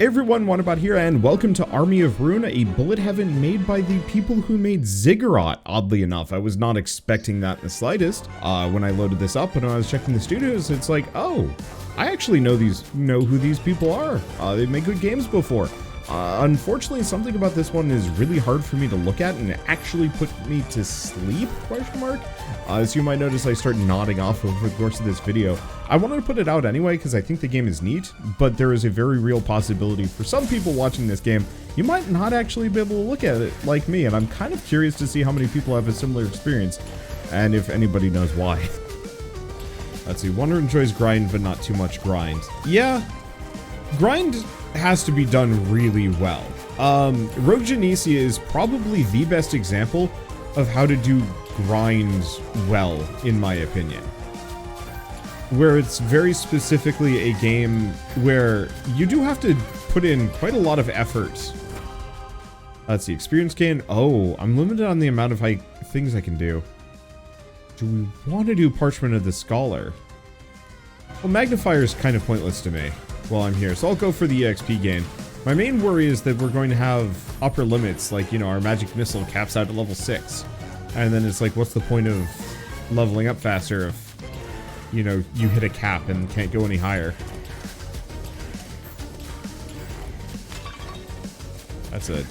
Hey everyone, Wanderbots here, and welcome to Army of Ruin, a bullet heaven made by the people who made Ziggurat. Oddly enough, I was not expecting that in the slightest. When I loaded this up and I was checking the studios, it's like, oh, I actually know who these people are. They've made good games before. Unfortunately, something about this one is really hard for me to look at, and it actually put me to sleep, question mark. As you might notice, I start nodding off over the course of this video. I wanted to put it out anyway because I think the game is neat, but there is a very real possibility for some people watching this game, you might not actually be able to look at it like me, and I'm kind of curious to see how many people have a similar experience, and if anybody knows why. Let's see, Wonder enjoys grind, but not too much grind. Yeah, grind has to be done really well. Rogue Genesia is probably the best example of how to do grind well, in my opinion. Where it's very specifically a game where you do have to put in quite a lot of effort. Let's see, experience gain. Oh, I'm limited on the amount of things I can do. Do we want to do Parchment of the Scholar? Well, Magnifier is kind of pointless to me while I'm here, so I'll go for the EXP gain. My main worry is that we're going to have upper limits, like, you know, our magic missile caps out at level 6. And then it's like, what's the point of leveling up faster if, you know, you hit a cap and can't go any higher? That's a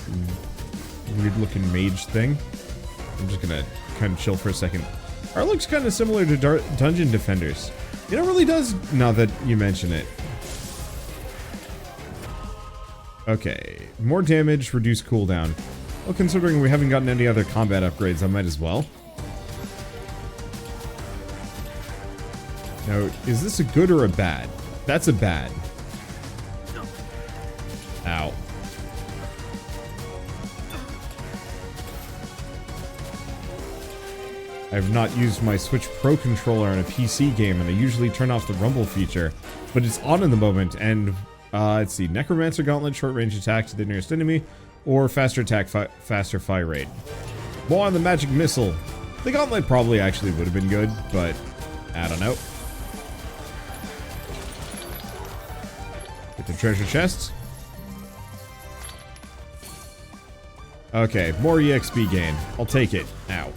weird looking mage thing. I'm just gonna kind of chill for a second. Art looks kind of similar to Dungeon Defenders. You know, it really does, now that you mention it. Okay, more damage, reduce cooldown. Well, considering we haven't gotten any other combat upgrades, I might as well. Now, is this a good or a bad? That's a bad. Ow. I have not used my Switch Pro controller on a PC game, and I usually turn off the rumble feature, but it's on in the moment, and let's see, Necromancer Gauntlet, short range attack to the nearest enemy, or faster attack, faster fire rate. More on the magic missile. The Gauntlet probably actually would have been good, but I don't know. Get the treasure chest. Okay, more EXP gain. I'll take it. Ow.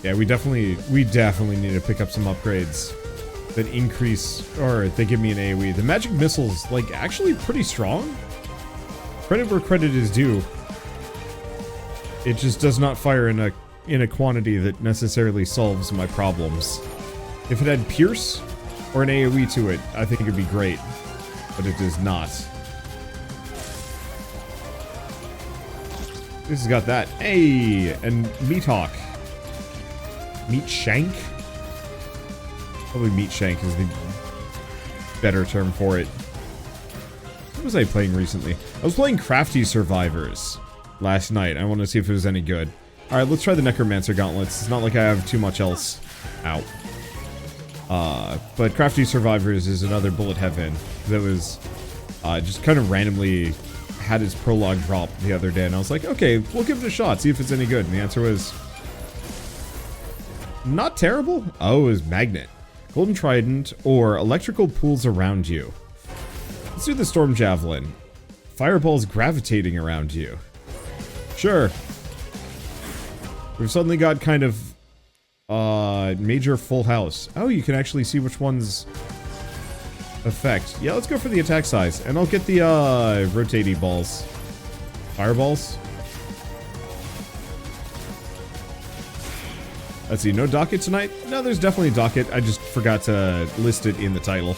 Yeah, we definitely need to pick up some upgrades that increase, or they give me an AoE. The magic missile's, like, actually pretty strong. Credit where credit is due. It just does not fire in a quantity that necessarily solves my problems. If it had Pierce or an AoE to it, I think it'd be great. But it does not. This has got that. Hey! And Meat Hawk. Meat Shank? Probably Meat Shank is the better term for it. What was I playing recently? I was playing Crafty Survivors last night. I want to see if it was any good. Alright, let's try the Necromancer Gauntlets. It's not like I have too much else. Ow. But Crafty Survivors is another bullet heaven that was just kind of randomly had its prologue drop the other day, and I was like, okay, we'll give it a shot, see if it's any good. And the answer was not terrible. Oh, it was Magnet. Golden Trident, or electrical pools around you. Let's do the Storm Javelin. Fireballs gravitating around you. Sure. We've suddenly got kind of major full house. Oh, you can actually see which one's effect. Yeah, let's go for the attack size, and I'll get the rotating balls. Fireballs. Let's see, no docket tonight? No, there's definitely a docket. I just forgot to list it in the title.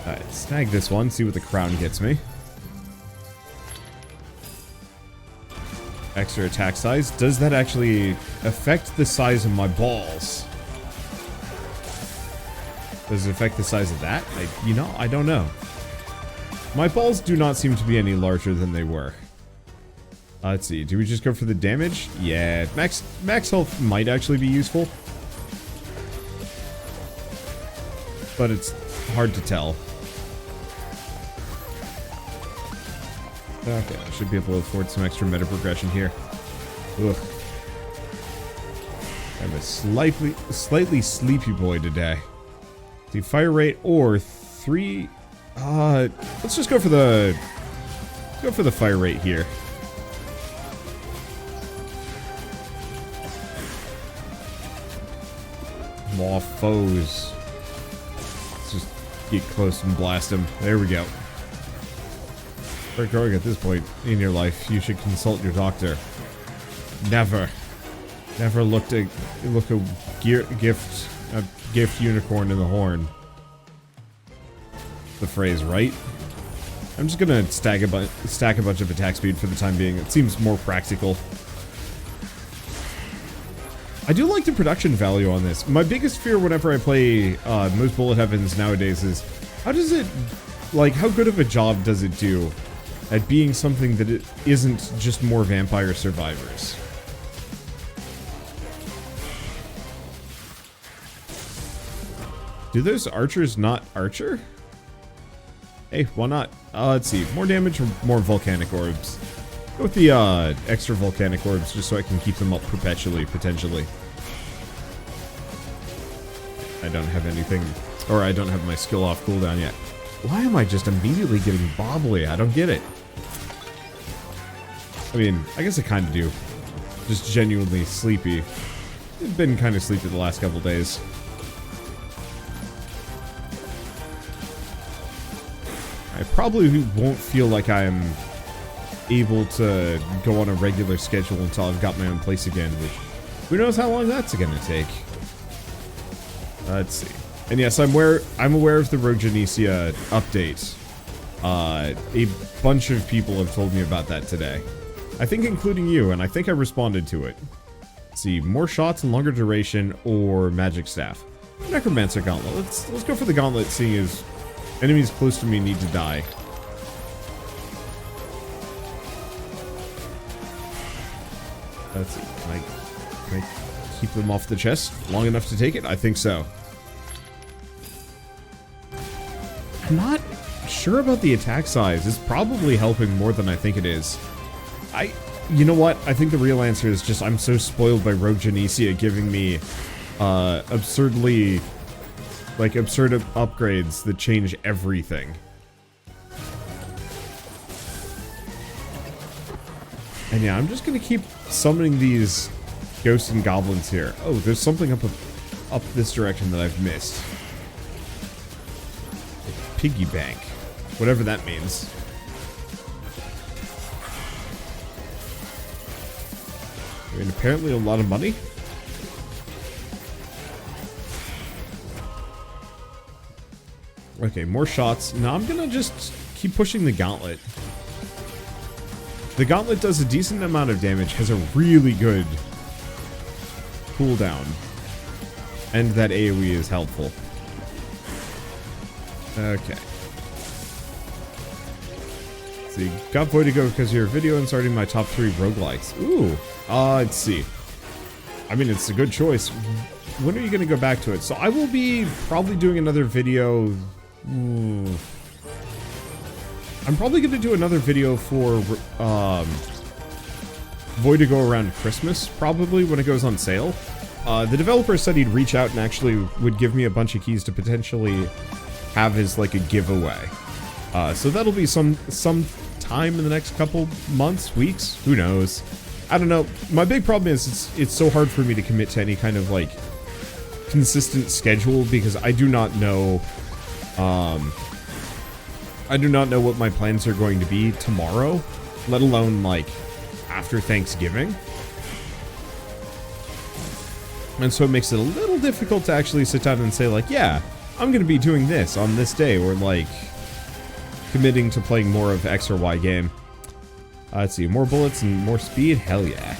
Alright, snag this one, see what the crown gets me. Extra attack size. Does that actually affect the size of my balls? Does it affect the size of that? You know, I don't know. My balls do not seem to be any larger than they were. Let's see, do we just go for the damage? Yeah, max health might actually be useful. But it's hard to tell. Okay, I should be able to afford some extra meta progression here. Ugh. I'm a slightly sleepy boy today. The fire rate or 3. Let's just go for the fire rate here. More foes. Let's just get close and blast them. There we go. Start growing at this point in your life, you should consult your doctor. Never look a gift unicorn in the horn. The phrase, right? I'm just gonna stack a bunch of attack speed for the time being. It seems more practical. I do like the production value on this. My biggest fear whenever I play most bullet heavens nowadays is how good of a job does it do at being something that it isn't just more vampire survivors? Do those archers not archer? Hey, why not? Let's see. More damage or more volcanic orbs? Go with the extra volcanic orbs just so I can keep them up perpetually, potentially. I don't have anything, or I don't have my skill off cooldown yet. Why am I just immediately getting bobbly? I don't get it. I mean, I guess I kind of do. Just genuinely sleepy. I've been kind of sleepy the last couple days. I probably won't feel like I'm able to go on a regular schedule until I've got my own place again, which who knows how long that's gonna take. Let's see. And yes, I'm aware of the Rogue Genesia update. A bunch of people have told me about that today. I think including you, and I think I responded to it. Let's see, more shots and longer duration or magic staff. Necromancer Gauntlet. Let's go for the Gauntlet, seeing as enemies close to me need to die. Let's see. Can I keep them off the chest long enough to take it? I think so. I'm not sure about the attack size. It's probably helping more than I think it is. You know what? I think the real answer is just I'm so spoiled by Rogue Genesia giving me absurd upgrades that change everything. And yeah, I'm just gonna keep summoning these ghosts and goblins here. Oh, there's something up this direction that I've missed. A piggy bank. Whatever that means. I mean, apparently a lot of money. Okay, more shots. Now I'm gonna just keep pushing the gauntlet. The gauntlet does a decent amount of damage, has a really good cooldown, and that AoE is helpful. Okay. See, got Void to go because of your video and starting my top 3 roguelikes. Ooh. Let's see. I mean, it's a good choice. When are you going to go back to it? So I will be probably doing another video. I'm probably going to do another video for Void to go around Christmas, probably, when it goes on sale. The developer said he'd reach out and actually would give me a bunch of keys to potentially have as like a giveaway. So that'll be some time in the next couple months, weeks, who knows. I don't know. My big problem is it's so hard for me to commit to any kind of like consistent schedule because I do not know what my plans are going to be tomorrow, let alone like after Thanksgiving. And so it makes it a little difficult to actually sit down and say like, yeah, I'm going to be doing this on this day, or like committing to playing more of X or Y game. Let's see, more bullets and more speed? Hell yeah.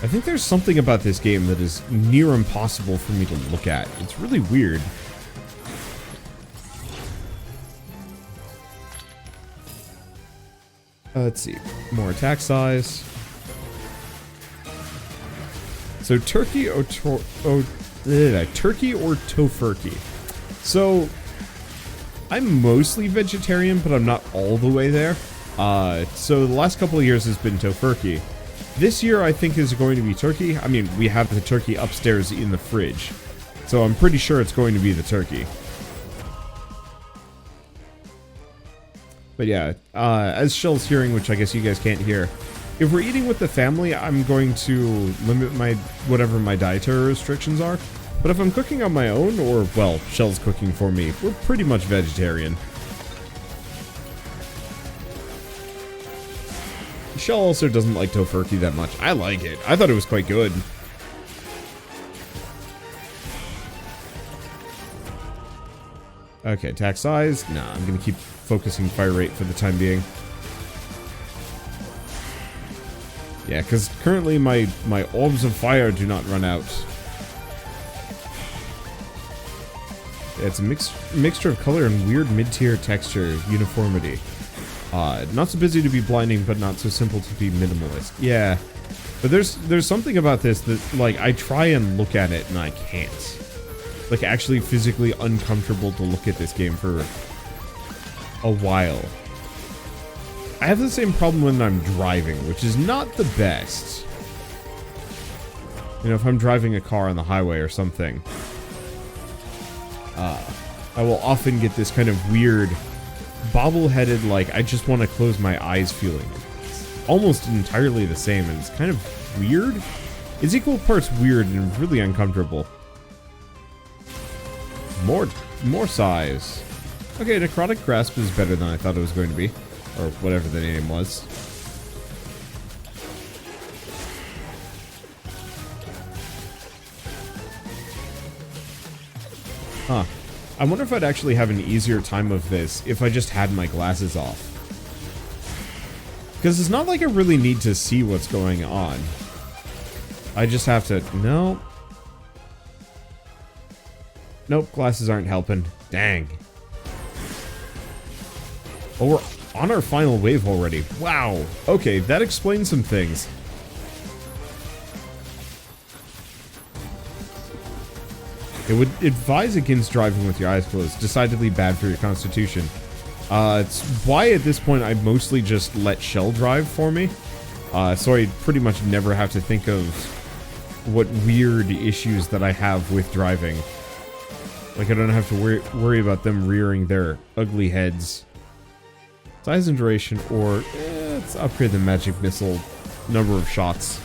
I think there's something about this game that is near impossible for me to look at. It's really weird. Let's see, more attack size. So turkey or turkey or tofurkey. So I'm mostly vegetarian, but I'm not all the way there. So the last couple of years has been tofurkey. This year I think is going to be turkey. I mean, we have the turkey upstairs in the fridge. So I'm pretty sure it's going to be the turkey. But yeah, as Shell's hearing, which I guess you guys can't hear, if we're eating with the family, I'm going to limit whatever my dietary restrictions are. But if I'm cooking on my own, or, well, Shell's cooking for me, we're pretty much vegetarian. Shell also doesn't like tofurkey that much. I like it. I thought it was quite good. Okay, attack size. Nah, I'm gonna keep focusing fire rate for the time being. Yeah, because currently my orbs of fire do not run out. Yeah, it's a mixture of color and weird mid-tier texture uniformity. Not so busy to be blinding, but not so simple to be minimalist. Yeah, but there's something about this that, like, I try and look at it and I can't. Like, actually physically uncomfortable to look at this game for a while. I have the same problem when I'm driving, which is not the best. You know, if I'm driving a car on the highway or something, I will often get this kind of weird, bobble-headed, like, I just want to close my eyes feeling. It's almost entirely the same, and it's kind of weird. It's equal parts weird and really uncomfortable. More size. Okay, Necrotic Grasp is better than I thought it was going to be. Or whatever the name was. Huh. I wonder if I'd actually have an easier time of this if I just had my glasses off. Because it's not like I really need to see what's going on. I just have to... No. Nope, glasses aren't helping. Dang. Oh, we're on our final wave already. Wow. Okay, that explains some things. It would advise against driving with your eyes closed. Decidedly bad for your constitution. It's why at this point I mostly just let Shell drive for me. So I pretty much never have to think of what weird issues that I have with driving. Like, I don't have to worry about them rearing their ugly heads. Size and duration, or let's upgrade the magic missile number of shots.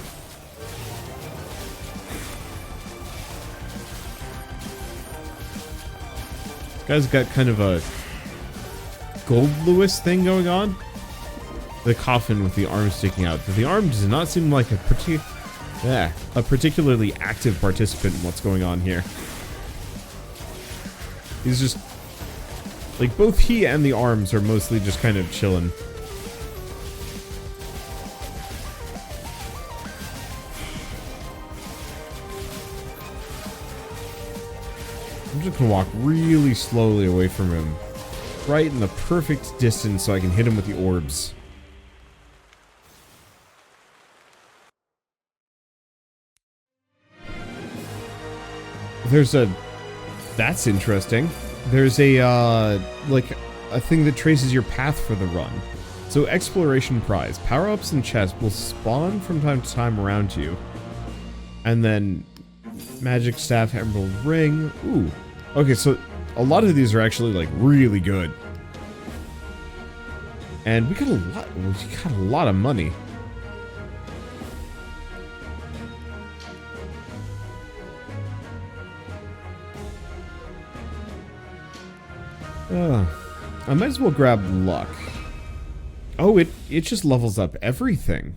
This guy's got kind of a Gold Lewis thing going on. The coffin with the arm sticking out. But the arm does not seem like a particularly active participant in what's going on here. He's just... like, both he and the arms are mostly just kind of chilling. I'm just gonna walk really slowly away from him. Right in the perfect distance so I can hit him with the orbs. There's a... that's interesting. There's a, like, a thing that traces your path for the run. So, exploration prize. Power-ups and chests will spawn from time to time around you. And then, magic staff, emerald ring. Ooh. Okay, so, a lot of these are actually, like, really good. And we got a lot of money. I might as well grab luck. Oh, it just levels up everything.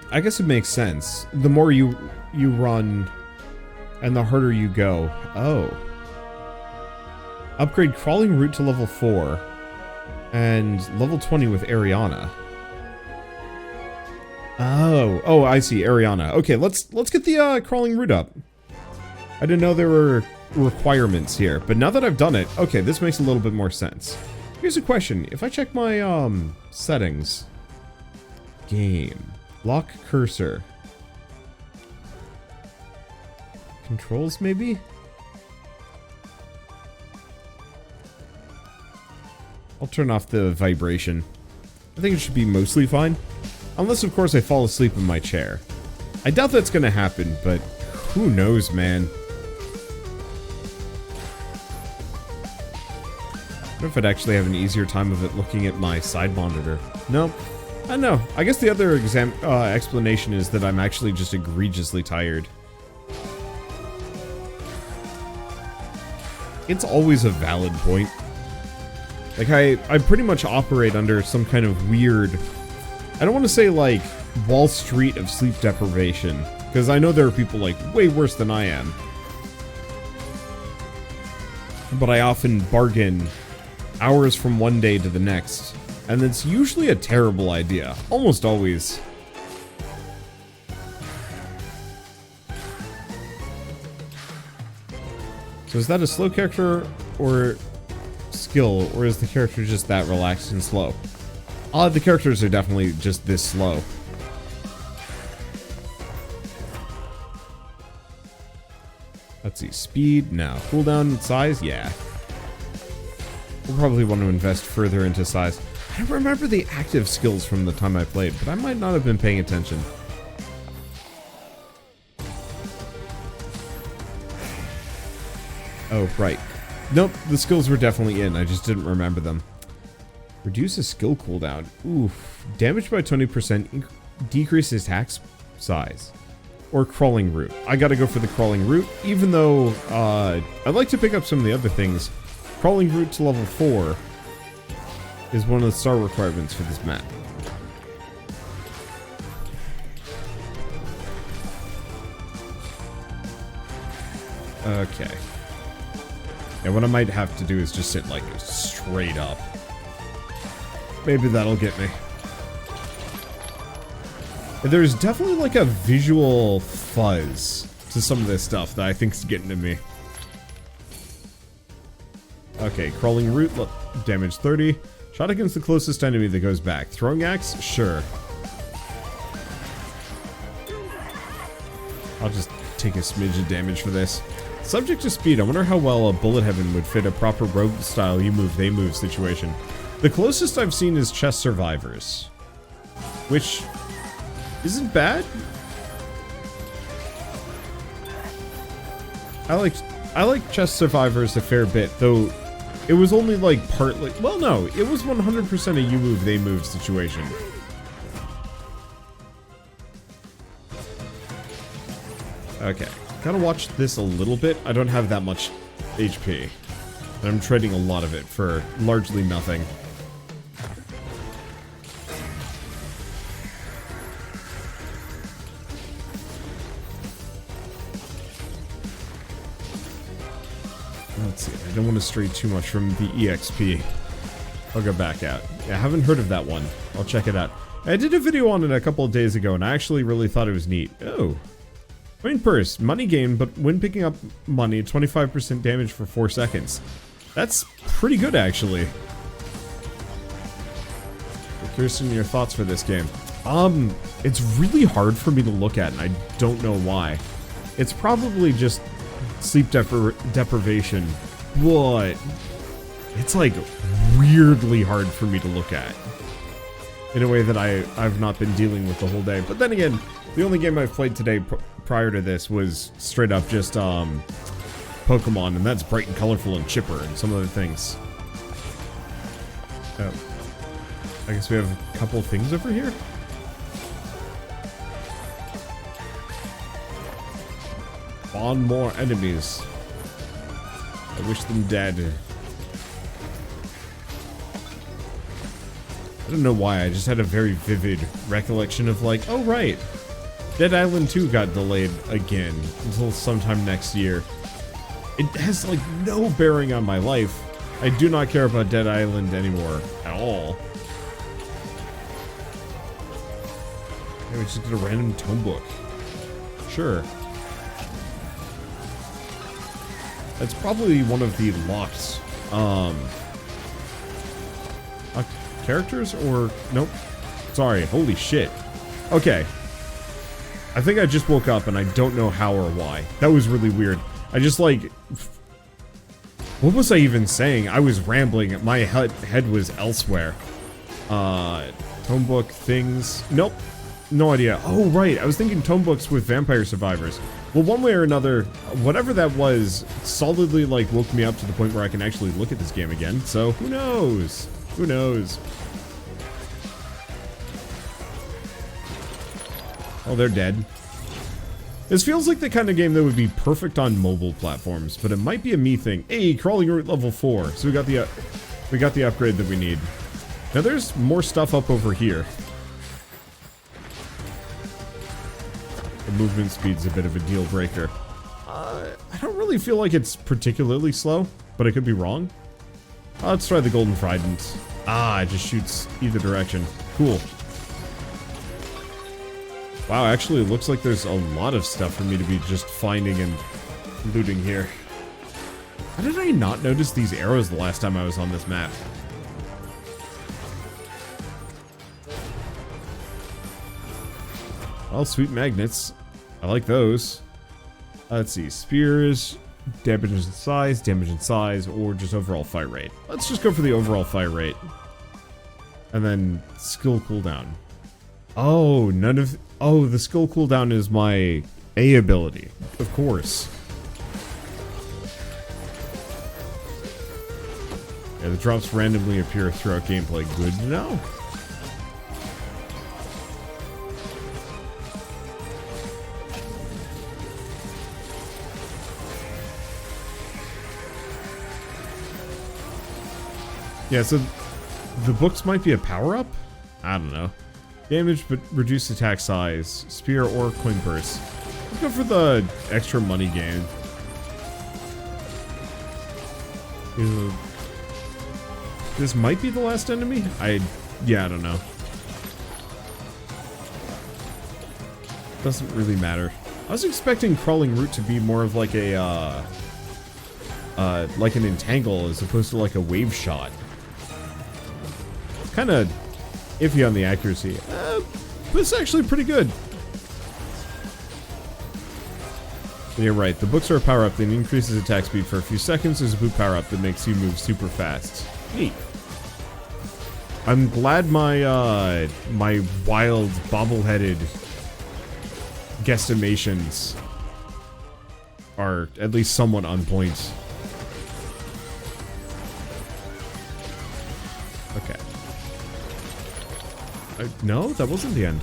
I guess it makes sense. The more you run and the harder you go. Oh. Upgrade crawling route to level 4 and level 20 with Ariana. Oh, I see, Ariana. Okay, let's get the crawling route up. I didn't know there were requirements here, but now that I've done it, okay, this makes a little bit more sense. Here's a question. If I check my settings, game, lock cursor, controls maybe? I'll turn off the vibration. I think it should be mostly fine. Unless, of course, I fall asleep in my chair. I doubt that's gonna happen, but who knows, man. I wonder if I'd actually have an easier time of it looking at my side monitor. No. I don't know. I guess the other explanation is that I'm actually just egregiously tired. It's always a valid point. Like, I pretty much operate under some kind of weird... I don't want to say, like, Wall Street of sleep deprivation. Because I know there are people, like, way worse than I am. But I often bargain hours from one day to the next. And it's usually a terrible idea. Almost always. So is that a slow character or skill, or is the character just that relaxed and slow? The characters are definitely just this slow. Let's see, speed, no. Cooldown, size, yeah. We'll probably want to invest further into size. I don't remember the active skills from the time I played, but I might not have been paying attention. Oh, right. Nope, the skills were definitely in, I just didn't remember them. Reduce a skill cooldown. Oof. Damage by 20%, decrease attack size. Or crawling route. I gotta go for the crawling route, even though I'd like to pick up some of the other things. Crawling route to level 4 is one of the star requirements for this map. Okay. Yeah, what I might have to do is just sit, like, straight up. Maybe that'll get me. There's definitely, like, a visual fuzz to some of this stuff that I think is getting to me. Okay, crawling route, damage 30. Shot against the closest enemy that goes back. Throwing axe? Sure. I'll just take a smidge of damage for this. Subject to speed, I wonder how well a bullet heaven would fit a proper rogue style you move, they move situation. The closest I've seen is chess survivors. Which isn't bad. I like chess survivors a fair bit, though it was only like partly, well no, it was 100% a you move, they move situation. Okay. Gotta watch this a little bit. I don't have that much HP. And I'm trading a lot of it for largely nothing. Let's see. I don't want to stray too much from the EXP. I'll go back out. Yeah, I haven't heard of that one. I'll check it out. I did a video on it a couple of days ago, and I actually really thought it was neat. Oh. Coin purse, money gained, but when picking up money, 25% damage for 4 seconds. That's pretty good, actually. Kirsten, your thoughts for this game? It's really hard for me to look at, and I don't know why. It's probably just sleep deprivation, but it's like weirdly hard for me to look at in a way that I've not been dealing with the whole day. But then again, the only game I've played today prior to this was straight up just Pokemon, and that's bright and colorful and chipper and some other things. Oh. I guess we have a couple things over here. Spawn more enemies. I wish them dead. I don't know why, I just had a very vivid recollection of like, oh right, Dead Island 2 got delayed again until sometime next year. It has like no bearing on my life. I do not care about Dead Island anymore at all. Maybe we just get a random tome book. Sure. That's probably one of the locked characters or nope. Sorry, holy shit. Okay. I think I just woke up and I don't know how or why. That was really weird. I just like... What was I even saying? I was rambling. My head was elsewhere. Tome book things. Nope. No idea. Oh, right. I was thinking tome books with vampire survivors. Well, one way or another, whatever that was, solidly, like, woke me up to the point where I can actually look at this game again. So, who knows? Who knows? Oh, they're dead. This feels like the kind of game that would be perfect on mobile platforms, but it might be a me thing. Hey, crawling route level 4. So we got the upgrade that we need. Now there's more stuff up over here. The movement speed's a bit of a deal breaker. I don't really feel like it's particularly slow, but I could be wrong. Let's try the golden trident. Ah, it just shoots either direction. Cool. Wow, actually it looks like there's a lot of stuff for me to be just finding and looting here. How did I not notice these arrows the last time I was on this map? Well, sweet magnets. I like those. Let's see. Spears, damage and size, or just overall fight rate. Let's just go for the overall fight rate. And then skill cooldown. Oh, none of... Oh, the skill cooldown is my A ability. Of course. Yeah, the drops randomly appear throughout gameplay. Good to know. Yeah, so the books might be a power-up? I don't know. Damage, but reduced attack size. Spear or coin purse. Let's go for the extra money gain. This might be the last enemy? Yeah, I don't know. Doesn't really matter. I was expecting crawling route to be more of like a, like an entangle as opposed to like a wave shot. Kind of iffy on the accuracy. But it's actually pretty good. And you're right, the books are a power-up that increases attack speed for a few seconds. There's a boot power-up that makes you move super fast. Neat. I'm glad my, my wild, bobble-headed guesstimations are at least somewhat on point. Okay. No, that wasn't the end.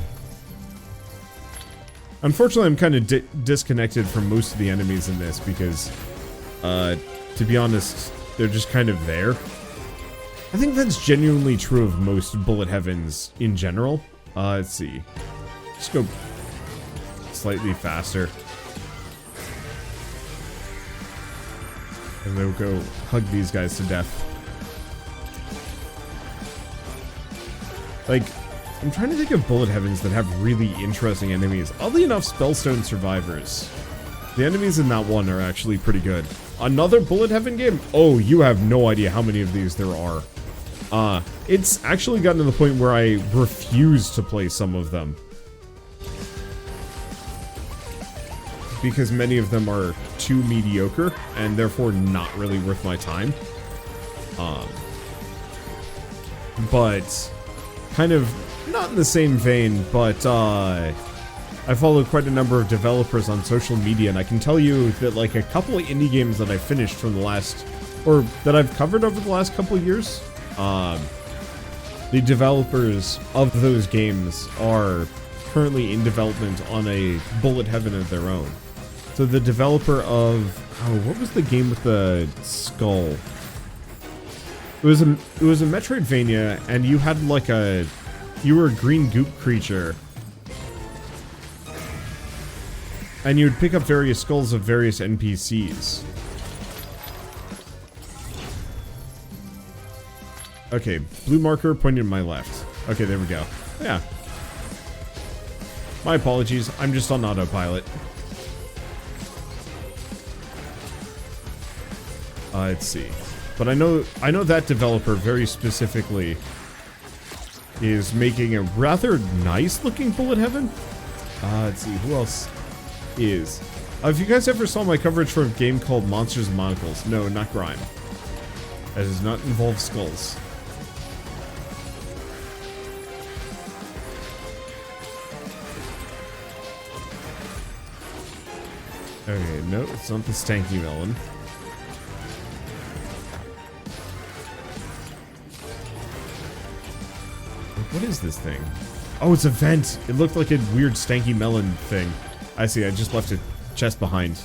Unfortunately, I'm kind of disconnected from most of the enemies in this because, to be honest, they're just kind of there. I think that's genuinely true of most bullet heavens in general. Let's see. Just go slightly faster. And then we'll go hug these guys to death. Like, I'm trying to think of bullet heavens that have really interesting enemies. Oddly enough, Spellstone survivors. The enemies in that one are actually pretty good. Another bullet heaven game? Oh, you have no idea how many of these there are. It's actually gotten to the point where I refuse to play some of them. Because many of them are too mediocre, and therefore not really worth my time. But kind of not in the same vein, but I follow quite a number of developers on social media, and I can tell you that like a couple of indie games that I finished from the last, or that I've covered over the last couple of years, the developers of those games are currently in development on a bullet heaven of their own. So the developer of, oh, what was the game with the skull? It was a Metroidvania, and you had like you were a green goop creature. And you would pick up various skulls of various NPCs. Okay, blue marker pointing to my left. Okay, there we go. Yeah. My apologies, I'm just on autopilot. Let's see. But I know that developer very specifically is making a rather nice looking bullet heaven. Let's see, who else is? If you guys ever saw my coverage for a game called Monsters and Monocles, no, not Grime. That does not involve skulls. Okay, no, it's not the stanky melon. What is this thing? Oh, it's a vent. It looked like a weird stanky melon thing. I see, I just left a chest behind.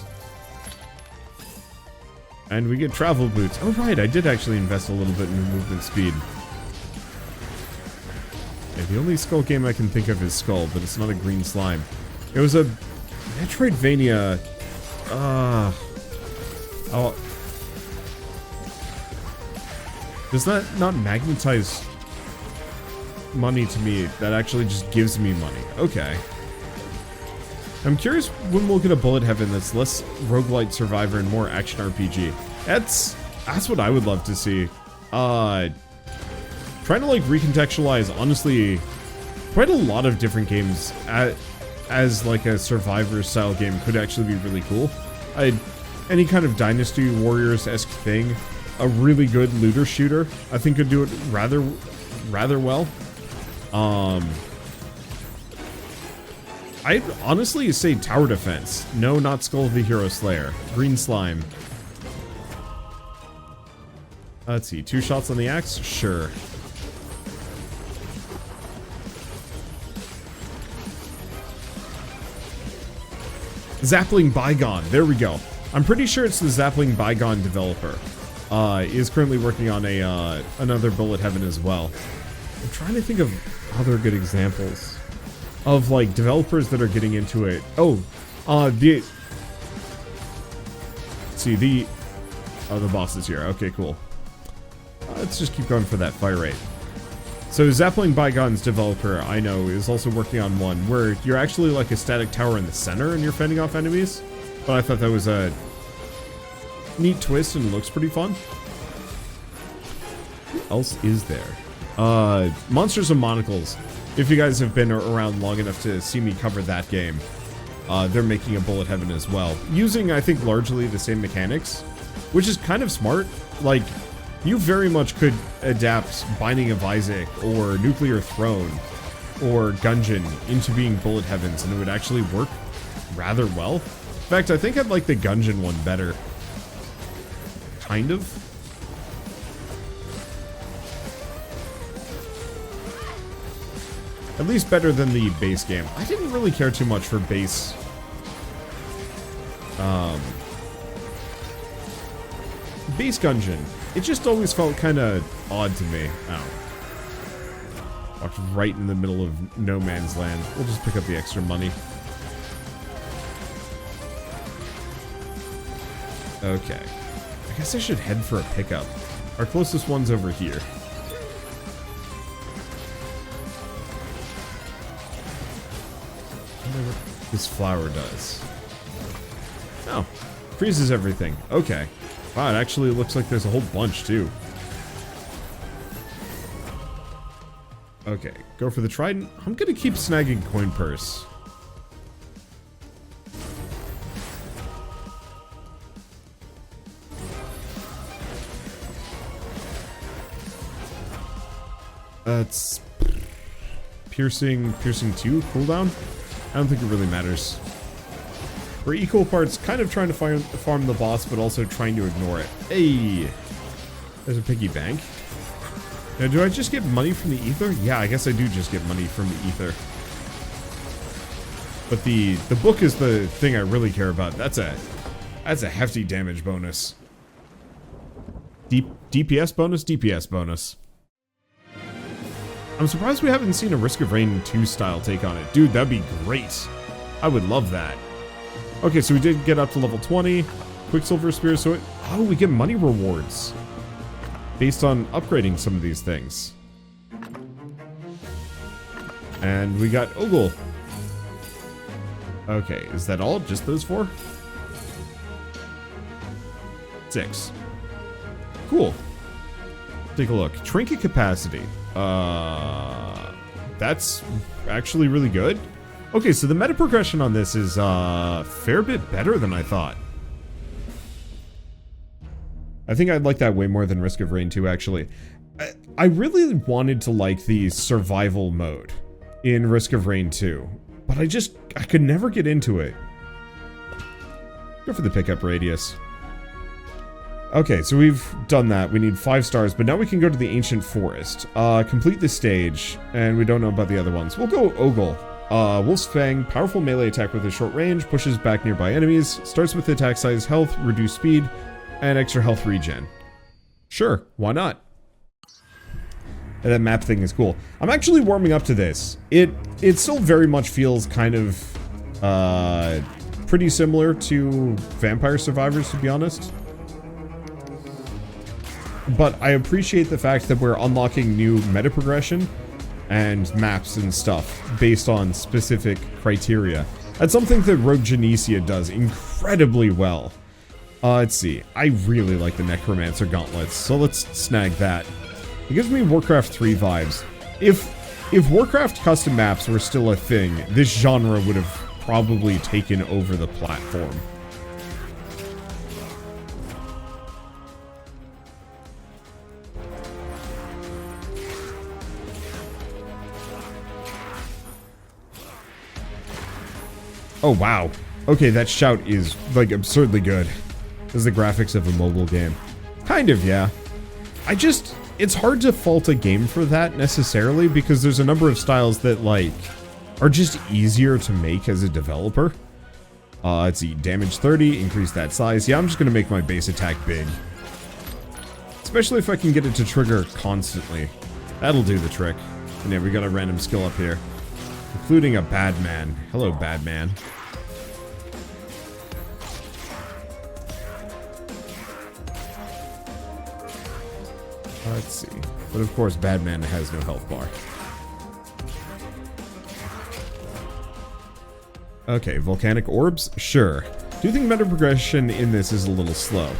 And we get travel boots. Oh right, I did actually invest a little bit in movement speed. Yeah, the only Skull game I can think of is Skull, but it's not a green slime. It was a Metroidvania. Oh. Does that not magnetize money to me? That actually just gives me money. Okay. I'm curious when we'll get a bullet heaven that's less roguelite survivor and more action RPG. That's what I would love to see. Trying to like recontextualize, honestly, quite a lot of different games as like a survivor style game could actually be really cool. Any kind of Dynasty Warriors-esque thing, a really good looter shooter, I think could do it rather well. I'd honestly say tower defense. No, not Skull of the Hero Slayer. Green slime. Let's see, 2 shots on the axe? Sure. Zappling Bygone. There we go. I'm pretty sure it's the Zappling Bygone developer. Is currently working on a another bullet heaven as well. I'm trying to think of other good examples of like developers that are getting into it. Oh, let's see, the boss is here. Okay, cool. Let's just keep going for that fire rate. So Zappling Bygone's developer, I know, is also working on one where you're actually like a static tower in the center and you're fending off enemies. But I thought that was a neat twist and looks pretty fun. Who else is there? Monsters and Monocles. If you guys have been around long enough to see me cover that game, they're making a bullet heaven as well. Using, I think, largely the same mechanics, which is kind of smart. Like, you very much could adapt Binding of Isaac or Nuclear Throne or Gungeon into being bullet heavens, and it would actually work rather well. In fact, I think I'd like the Gungeon one better. Kind of. At least better than the base game. I didn't really care too much for base. Base Gungeon. It just always felt kind of odd to me. Oh. Walked right in the middle of no man's land. We'll just pick up the extra money. Okay. I guess I should head for a pickup. Our closest one's over here. I wonder what this flower does. Oh. Freezes everything. Okay. Wow, it actually looks like there's a whole bunch, too. Okay, go for the trident. I'm gonna keep snagging coin purse. That's piercing 2 cooldown. I don't think it really matters. We're equal parts kind of trying to farm the boss, but also trying to ignore it. Hey! There's a piggy bank. Now, do I just get money from the ether? Yeah, I guess I do just get money from the ether. But the book is the thing I really care about. That's a hefty damage bonus. DPS bonus? DPS bonus. I'm surprised we haven't seen a Risk of Rain 2 style take on it. Dude, that'd be great. I would love that. Okay, so we did get up to level 20. Quicksilver Spear, so we get money rewards based on upgrading some of these things. And we got Ogle. Okay, is that all? Just those 4? 6. Cool. Take a look. Trinket capacity. That's actually really good. Okay, so the meta progression on this is a fair bit better than I thought. I think I'd like that way more than Risk of Rain 2, actually. I really wanted to like the survival mode in Risk of Rain 2, but I could never get into it. Go for the pickup radius. Okay, so we've done that. We need 5 stars, but now we can go to the Ancient Forest. Complete the stage, and we don't know about the other ones. We'll go Ogle. Wolf's Fang, powerful melee attack with a short range, pushes back nearby enemies, starts with attack size, health, reduced speed, and extra health regen. Sure, why not? And that map thing is cool. I'm actually warming up to this. It still very much feels kind of pretty similar to Vampire Survivors, to be honest. But I appreciate the fact that we're unlocking new meta progression and maps and stuff based on specific criteria. That's something that Rogue Genesia does incredibly well. Let's see. I really like the Necromancer gauntlets, so let's snag that. It gives me Warcraft 3 vibes. If Warcraft custom maps were still a thing, this genre would have probably taken over the platform. Oh, wow. Okay, that shout is, like, absurdly good. This is the graphics of a mobile game. Kind of, yeah. It's hard to fault a game for that, necessarily, because there's a number of styles that, like, are just easier to make as a developer. Let's see, damage 30, increase that size. Yeah, I'm just gonna make my base attack big. Especially if I can get it to trigger constantly. That'll do the trick. And yeah, we got a random skill up here. Including a bad man. Hello, bad man. Let's see. But of course, bad man has no health bar. Okay, volcanic orbs? Sure. Do you think meta progression in this is a little slow?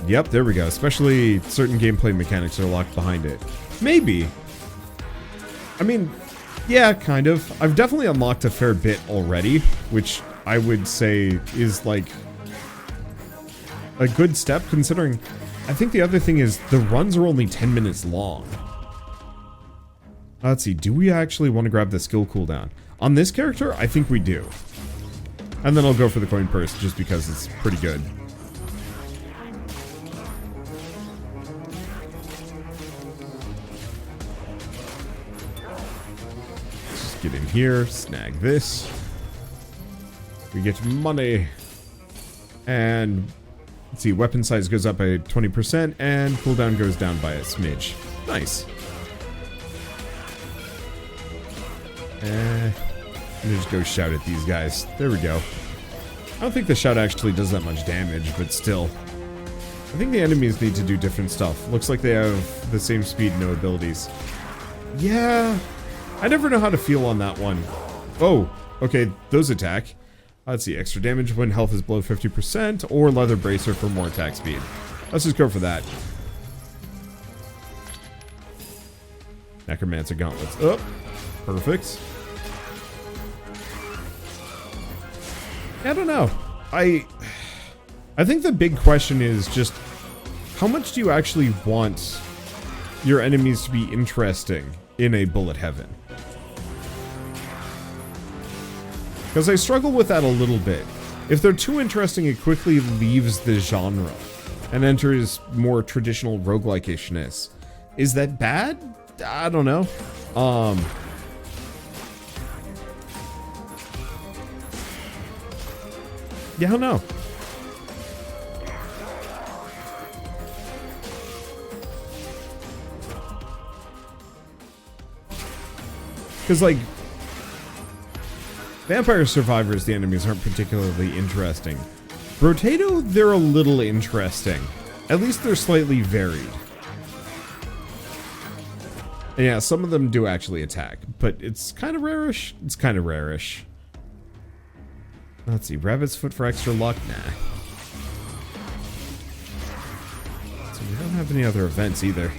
Yep, there we go. Especially certain gameplay mechanics are locked behind it. Maybe. I mean, yeah, kind of. I've definitely unlocked a fair bit already, which I would say is, like, a good step, considering... I think the other thing is, the runs are only 10 minutes long. Let's see, do we actually want to grab the skill cooldown? On this character, I think we do. And then I'll go for the coin purse, just because it's pretty good. Get in here, snag this. We get money. And let's see, weapon size goes up by 20% and cooldown goes down by a smidge. Nice. Let me just go shout at these guys. There we go. I don't think the shout actually does that much damage, but still. I think the enemies need to do different stuff. Looks like they have the same speed, no abilities. Yeah. I never know how to feel on that one. Oh, okay, those attack. Let's see, extra damage when health is below 50%, or leather bracer for more attack speed. Let's just go for that. Necromancer gauntlets. Oh, perfect. I don't know. I think the big question is just, how much do you actually want your enemies to be interesting in a bullet heaven? Because I struggle with that a little bit. If they're too interesting, it quickly leaves the genre and enters more traditional roguelike-ishness. Is that bad? I don't know. Yeah, I don't know. Because, like, Vampire Survivors, the enemies aren't particularly interesting. Brotato, they're a little interesting. At least they're slightly varied. And yeah, some of them do actually attack, but it's kind of rarish. It's kind of rarish. Let's see, Rabbit's Foot for extra luck? Nah. So we don't have any other events either.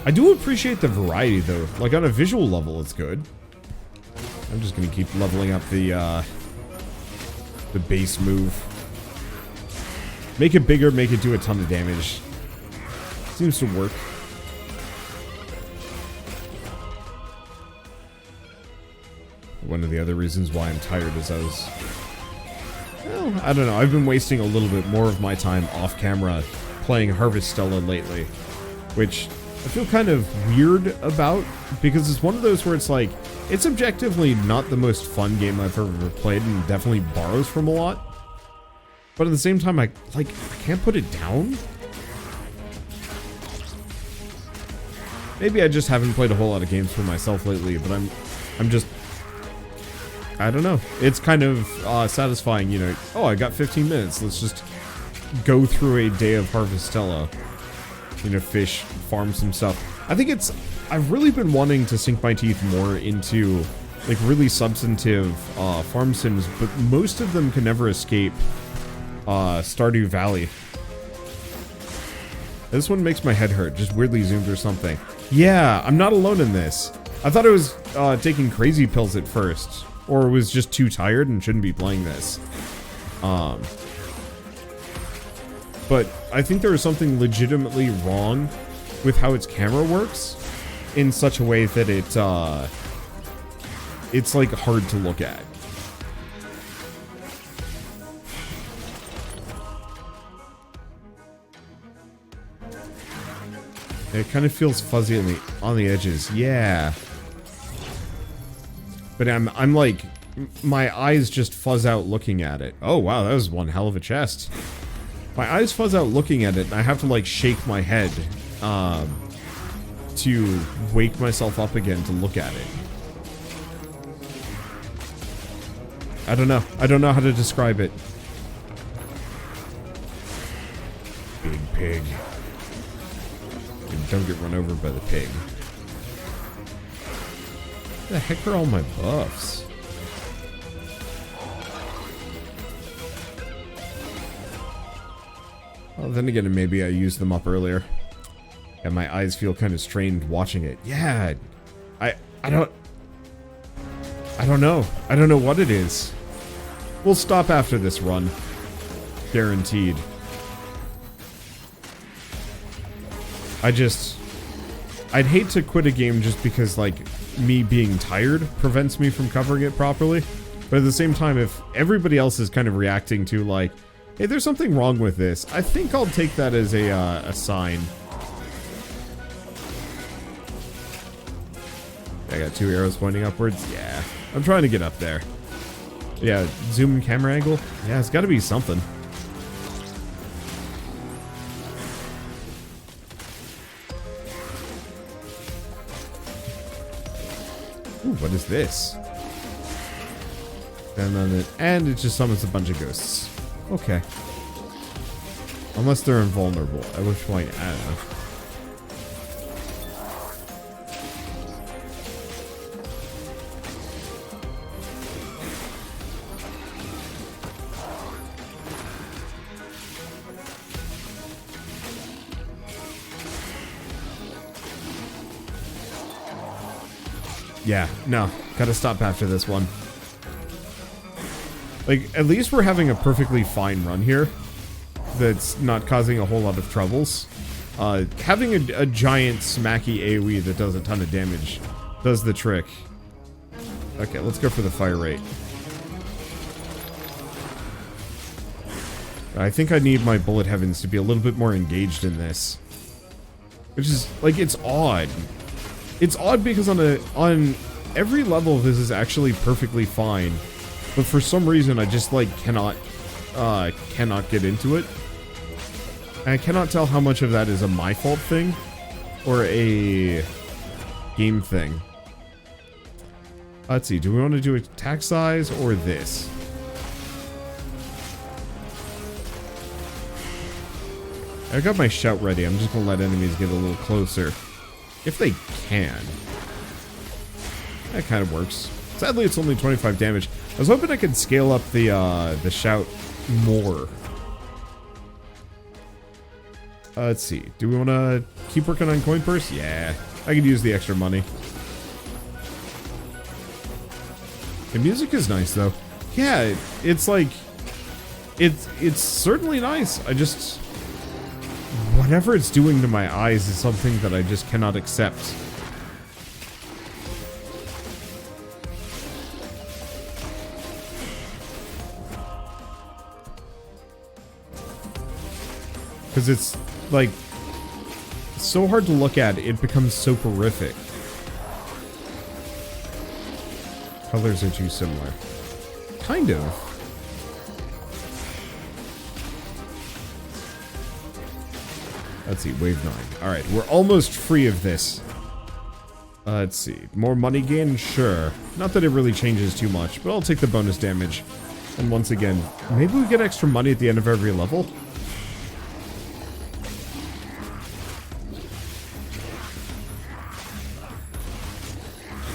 I do appreciate the variety, though. Like, on a visual level, it's good. I'm just gonna keep leveling up the base move. Make it bigger, make it do a ton of damage. Seems to work. One of the other reasons why I'm tired is well, I don't know. I've been wasting a little bit more of my time off camera playing Harvestella lately, which I feel kind of weird about, because it's one of those where it's like, it's objectively not the most fun game I've ever played and definitely borrows from a lot. But at the same time, I can't put it down. Maybe I just haven't played a whole lot of games for myself lately, but I'm just, I don't know. It's kind of satisfying, you know. Oh, I got 15 minutes. Let's just go through a day of Harvestella. You know, fish, farm some stuff. I think I've really been wanting to sink my teeth more into, like, really substantive farm sims, but most of them can never escape Stardew Valley. This one makes my head hurt, just weirdly zoomed or something. Yeah, I'm not alone in this. I thought I was taking crazy pills at first, or was just too tired and shouldn't be playing this. But I think there is something legitimately wrong with how its camera works in such a way that it's like hard to look at. It kind of feels fuzzy on the edges. Yeah. But I'm like, my eyes just fuzz out looking at it. Oh wow, that was one hell of a chest. My eyes fuzz out looking at it, and I have to like shake my head to wake myself up again to look at it. I don't know. I don't know how to describe it. Big pig. Don't get run over by the pig. What the heck are all my buffs? Well, then again, maybe I used them up earlier. And my eyes feel kind of strained watching it. Yeah, I don't know. I don't know what it is. We'll stop after this run. Guaranteed. I'd hate to quit a game just because, like, me being tired prevents me from covering it properly. But at the same time, if everybody else is kind of reacting to, like, hey, there's something wrong with this, I think I'll take that as a sign. I got 2 arrows pointing upwards. Yeah, I'm trying to get up there. Yeah, zoom camera angle. Yeah, it's got to be something. Ooh, what is this? And it just summons a bunch of ghosts. Okay. Unless they're invulnerable, at which point, I don't know. Yeah, no, gotta stop after this one. Like, at least we're having a perfectly fine run here that's not causing a whole lot of troubles. Having a giant smacky AoE that does a ton of damage does the trick. Okay, let's go for the fire rate. I think I need my bullet heavens to be a little bit more engaged in this. Which is, like, it's odd. It's odd because on every level this is actually perfectly fine, but for some reason I just like cannot get into it. And I cannot tell how much of that is a my fault thing or a game thing. Let's see, do we want to do attack size or this? I got my shout ready. I'm just gonna let enemies get a little closer. If they can. That kind of works. Sadly, it's only 25 damage. I was hoping I could scale up the shout more. Let's see. Do we want to keep working on coin purse? Yeah, I could use the extra money. The music is nice though. Yeah, it's like, it's certainly nice. I just, whatever it's doing to my eyes is something that I just cannot accept. Because it's like so hard to look at, it becomes so horrific. Colors are too similar. Kind of. Let's see, wave 9. Alright, we're almost free of this. Let's see. More money gain? Sure. Not that it really changes too much, but I'll take the bonus damage. And once again, maybe we get extra money at the end of every level?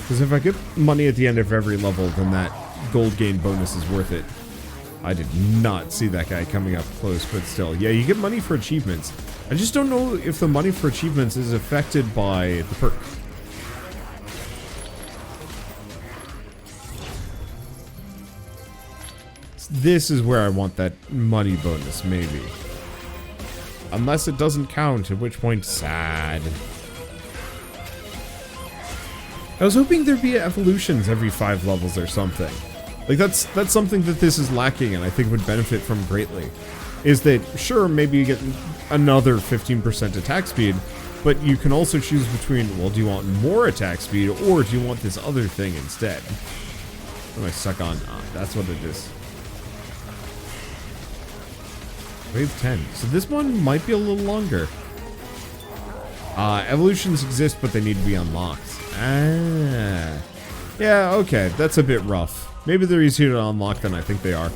Because if I get money at the end of every level, then that gold gain bonus is worth it. I did not see that guy coming up close, but still. Yeah, you get money for achievements. I just don't know if the money for achievements is affected by the perk. This is where I want that money bonus, maybe. Unless it doesn't count, at which point, sad. I was hoping there'd be evolutions every 5 levels or something. Like, that's something that this is lacking and I think would benefit from greatly. Is that, sure, maybe you get another 15% attack speed, but you can also choose between, well, do you want more attack speed or do you want this other thing instead? What am I stuck on? Ah, that's what it is. Wave 10. So this one might be a little longer. Evolutions exist, but they need to be unlocked. Ah. Yeah, okay. That's a bit rough. Maybe they're easier to unlock than I think they are.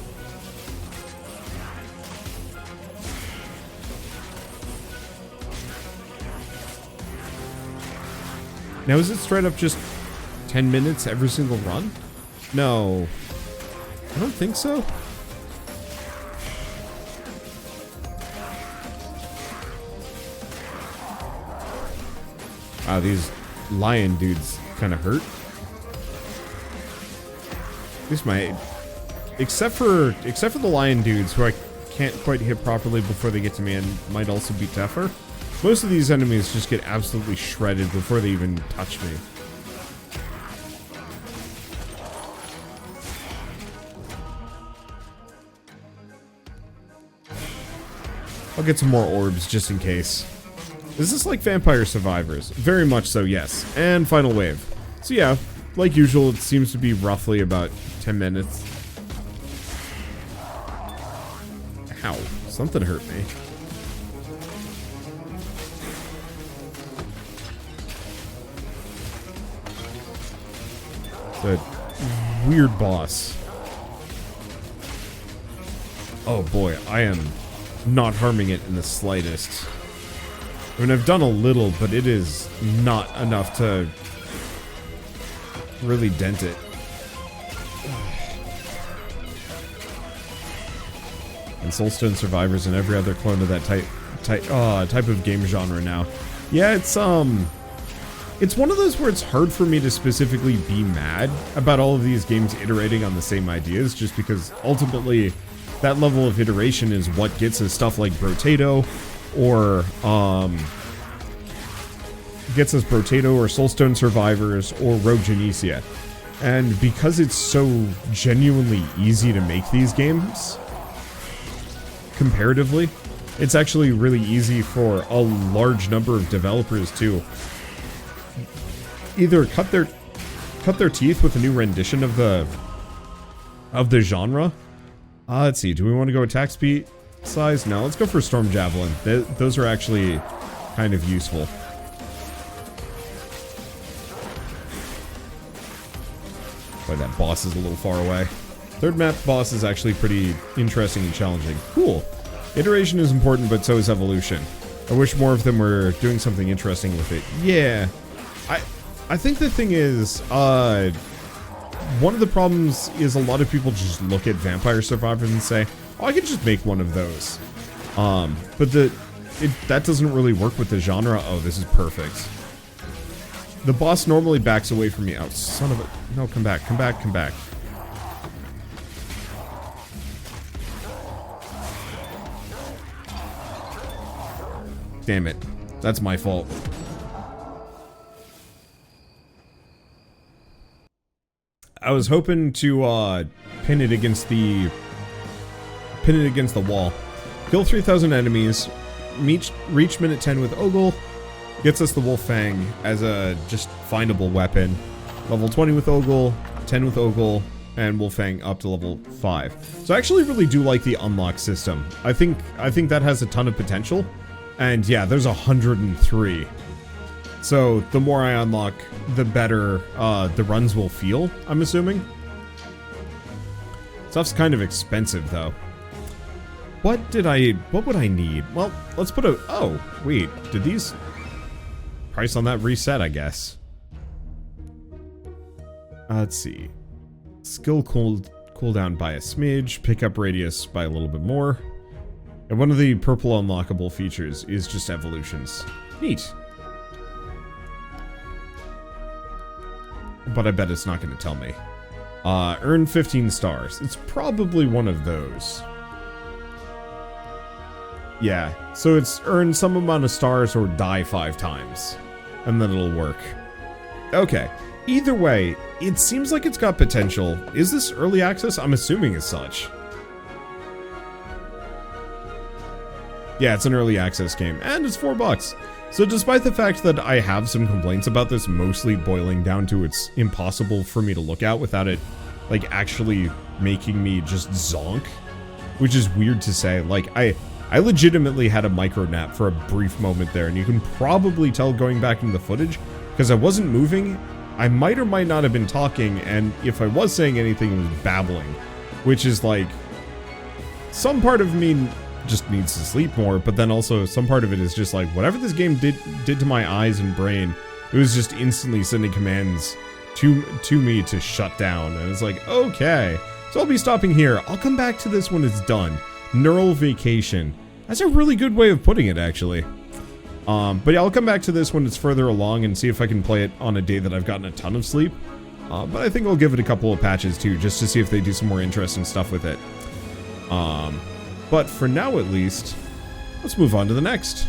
Now, is it straight up just 10 minutes every single run? No. I don't think so. Wow, these lion dudes kind of hurt. At least my... Except for the lion dudes, who I can't quite hit properly before they get to me and might also be tougher. Most of these enemies just get absolutely shredded before they even touch me. I'll get some more orbs just in case. Is this like Vampire Survivors? Very much so, yes. And final wave. So yeah, like usual, it seems to be roughly about 10 minutes. Ow. Something hurt me. It's a weird boss. Oh boy, I am not harming it in the slightest. I mean, I've done a little, but it is not enough to really dent it. And Soulstone Survivors and every other clone of that type of game genre now. Yeah, it's one of those where it's hard for me to specifically be mad about all of these games iterating on the same ideas, just because ultimately that level of iteration is what gets us stuff like Brotato, or gets us Brotato or Soulstone Survivors or Rogue Genesia. And because it's so genuinely easy to make these games, comparatively, it's actually really easy for a large number of developers to either cut their teeth with a new rendition of the genre. Let's see, do we want to go attack speed size? No, let's go for Storm Javelin. Those are actually kind of useful. Boy, that boss is a little far away. Third map boss is actually pretty interesting and challenging. Cool. Iteration is important, but so is evolution. I wish more of them were doing something interesting with it. Yeah. I think the thing is, one of the problems is a lot of people just look at Vampire Survivors and say, oh, I could just make one of those. But that doesn't really work with the genre. Oh, this is perfect. The boss normally backs away from me. Oh, son of a... No, come back, come back, come back. Damn it. That's my fault. I was hoping to pin it against the wall. Kill 3,000 enemies. Reach minute 10 with Ogle. Gets us the Wolf Fang as a just findable weapon. Level 20 with Ogle, 10 with Ogle, and Wolf Fang up to level 5. So I actually really do like the unlock system. I think that has a ton of potential. And yeah, there's 103. So the more I unlock, the better the runs will feel, I'm assuming. Stuff's kind of expensive though. What would I need? Well, let's put a, oh, wait, did these, price on that reset, I guess. Let's see. Skill cooldown by a smidge, pickup radius by a little bit more. And one of the purple unlockable features is just evolutions. Neat. But I bet it's not going to tell me. Earn 15 stars. It's probably one of those. Yeah, so it's earn some amount of stars or die 5 times. And then it'll work. Okay. Either way, it seems like it's got potential. Is this early access? I'm assuming as such. Yeah, it's an early access game, and it's $4. So despite the fact that I have some complaints about this mostly boiling down to it's impossible for me to look at without it, like, actually making me just zonk, which is weird to say. Like, I legitimately had a micro nap for a brief moment there, and you can probably tell going back into the footage, because I wasn't moving. I might or might not have been talking, and if I was saying anything, it was babbling, which is like, some part of me just needs to sleep more, but then also some part of it is just like, whatever this game did to my eyes and brain, it was just instantly sending commands to me to shut down, and it's like, okay, so I'll be stopping here. I'll come back to this when it's done. Neural vacation. That's a really good way of putting it, actually. But yeah, I'll come back to this when it's further along and see if I can play it on a day that I've gotten a ton of sleep. But I think I'll give it a couple of patches too, just to see if they do some more interesting stuff with it. But for now at least, let's move on to the next.